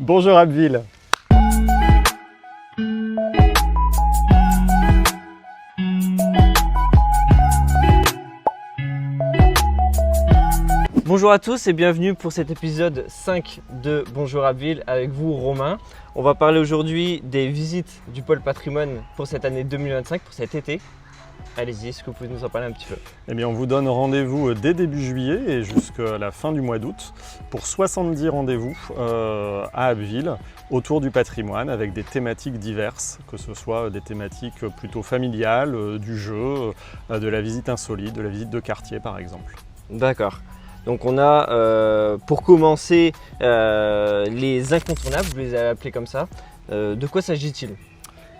Bonjour Abbeville. Bonjour à tous et bienvenue pour cet épisode 5 de Bonjour Abbeville avec vous Romain. On va parler aujourd'hui des visites du pôle patrimoine pour cette année 2025, pour cet été. Allez-y, est-ce que vous pouvez nous en parler un petit peu? Eh bien, on vous donne rendez-vous dès début juillet et jusqu'à la fin du mois d'août pour 70 rendez-vous à Abbeville autour du patrimoine avec des thématiques diverses, que ce soit des thématiques plutôt familiales, du jeu, de la visite insolite, de la visite de quartier par exemple. D'accord. Donc on a pour commencer les incontournables, vous les avez appelés comme ça. De quoi s'agit-il?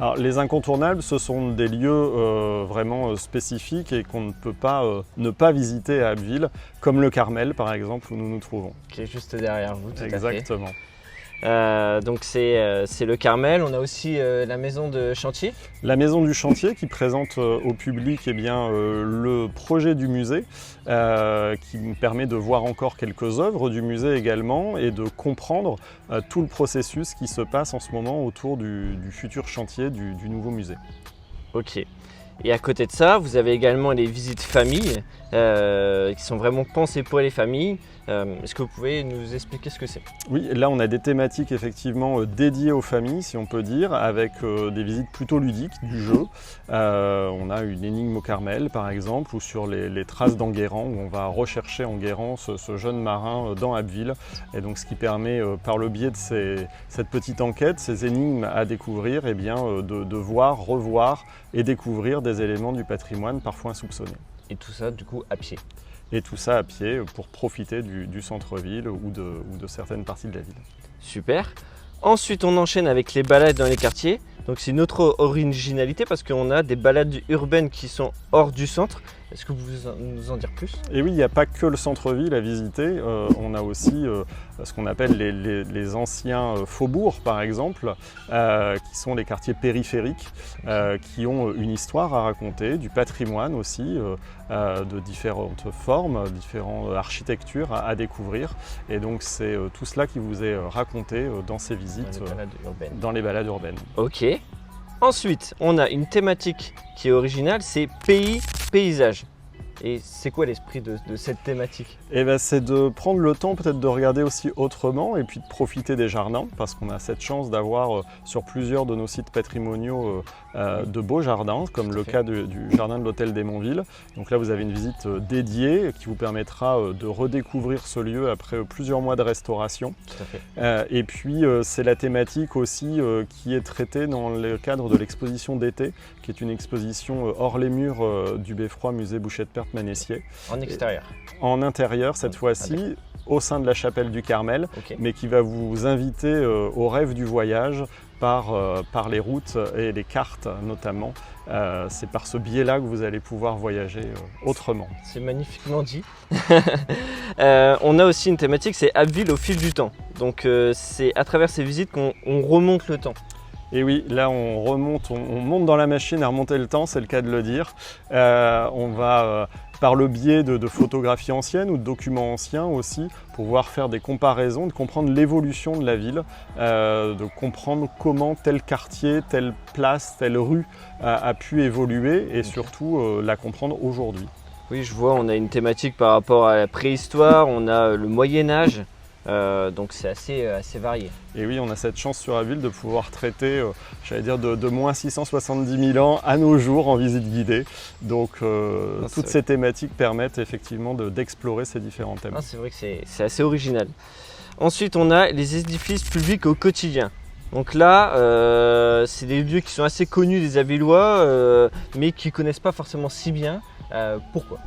Alors, les incontournables, ce sont des lieux vraiment spécifiques et qu'on ne peut pas ne pas visiter à Abbeville, comme le Carmel par exemple où nous nous trouvons. Qui est juste derrière vous, tout Exactement. à fait. Donc c'est le Carmel, on a aussi la maison de chantier. La maison du chantier qui présente au public le projet du musée, qui nous permet de voir encore quelques œuvres du musée également et de comprendre tout le processus qui se passe en ce moment autour du futur chantier du nouveau musée. Ok. Et à côté de ça, vous avez également les visites famille qui sont vraiment pensées pour les familles. Est-ce que vous pouvez nous expliquer ce que c'est? Oui, là on a des thématiques effectivement dédiées aux familles, si on peut dire, avec des visites plutôt ludiques du jeu. On a une énigme au Carmel par exemple, ou sur les traces d'Enguerrand, où on va rechercher Enguerrand, ce jeune marin dans Abbeville. Et donc ce qui permet, par le biais de cette petite enquête, ces énigmes à découvrir, de voir, revoir et découvrir des éléments du patrimoine parfois insoupçonnés. Et tout ça du coup à pied. Et tout ça à pied pour profiter du centre-ville ou de certaines parties de la ville. Super. Ensuite, on enchaîne avec les balades dans les quartiers. Donc c'est une autre originalité parce qu'on a des balades urbaines qui sont hors du centre. Est-ce que vous pouvez nous en dire plus? Et oui, il n'y a pas que le centre-ville à visiter. On a aussi ce qu'on appelle les anciens faubourgs, par exemple, qui sont les quartiers périphériques, qui ont une histoire à raconter, du patrimoine aussi, de différentes formes, différentes architectures à découvrir. Et donc c'est tout cela qui vous est raconté dans ces visites, dans les balades urbaines. Ok. Ensuite, on a une thématique qui est originale, c'est pays, paysage. Et c'est quoi l'esprit de cette thématique? C'est de prendre le temps peut-être de regarder aussi autrement et puis de profiter des jardins, parce qu'on a cette chance d'avoir sur plusieurs de nos sites patrimoniaux de beaux jardins, comme le cas du jardin de l'hôtel d'Hémonville. Donc là vous avez une visite dédiée qui vous permettra de redécouvrir ce lieu après plusieurs mois de restauration. Tout à fait. Et puis c'est la thématique aussi qui est traitée dans le cadre de l'exposition d'été, qui est une exposition hors les murs du Beffroi musée Bouchet-de-Perthes-Manessier. En extérieur? En intérieur cette fois-ci, au sein de la chapelle du Carmel, mais qui va vous inviter au rêve du voyage par les routes et les cartes notamment. C'est par ce biais-là que vous allez pouvoir voyager autrement. C'est magnifiquement dit. On a aussi une thématique, c'est Abbeville au fil du temps. Donc c'est à travers ces visites qu'on remonte le temps. Et oui, là on monte dans la machine à remonter le temps, c'est le cas de le dire. On va par le biais de photographies anciennes ou de documents anciens aussi, pouvoir faire des comparaisons, de comprendre l'évolution de la ville, de comprendre comment tel quartier, telle place, telle rue a pu évoluer et surtout la comprendre aujourd'hui. Oui, je vois, on a une thématique par rapport à la préhistoire, on a le Moyen-Âge. Donc c'est assez varié. Et oui, on a cette chance sur Abbeville de pouvoir traiter, de moins 670 000 ans à nos jours en visite guidée. Donc toutes ces thématiques permettent effectivement d'explorer ces différents thèmes. C'est vrai que c'est assez original. Ensuite, on a les édifices publics au quotidien. Donc là, c'est des lieux qui sont assez connus des Abbvillois, mais qui ne connaissent pas forcément si bien. Pourquoi ?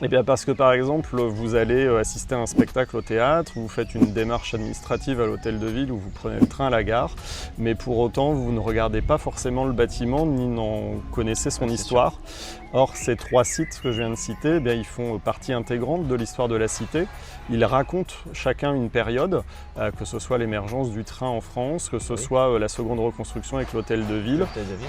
Eh bien parce que par exemple, vous allez assister à un spectacle au théâtre, vous faites une démarche administrative à l'hôtel de ville ou vous prenez le train à la gare, mais pour autant vous ne regardez pas forcément le bâtiment ni n'en connaissez son histoire. Or ces trois sites que je viens de citer, ils font partie intégrante de l'histoire de la cité. Ils racontent chacun une période, que ce soit l'émergence du train en France, que ce soit la seconde reconstruction avec l'hôtel de ville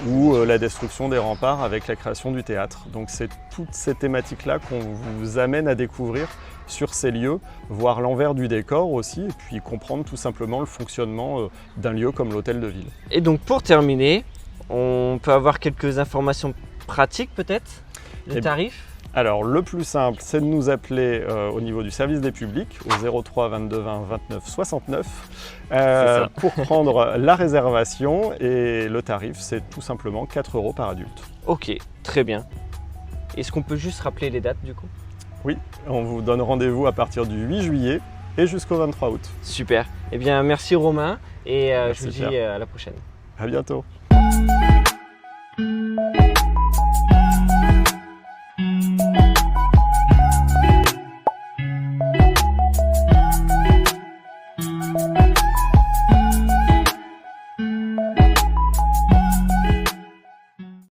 ou la destruction des remparts avec la création du théâtre. Donc c'est toutes ces thématiques-là qu'on vous amène à découvrir sur ces lieux, voir l'envers du décor aussi, et puis comprendre tout simplement le fonctionnement d'un lieu comme l'hôtel de ville. Et donc pour terminer, on peut avoir quelques informations pratiques peut-être, les tarifs? Alors le plus simple, c'est de nous appeler au niveau du service des publics au 03 22 20 29 69 pour prendre la réservation, et le tarif c'est tout simplement 4 € par adulte. Ok, très bien. Est-ce qu'on peut juste rappeler les dates du coup? Oui, on vous donne rendez-vous à partir du 8 juillet et jusqu'au 23 août. Super. Eh bien merci Romain et je Merci, vous dis Pierre. à la prochaine. À bientôt.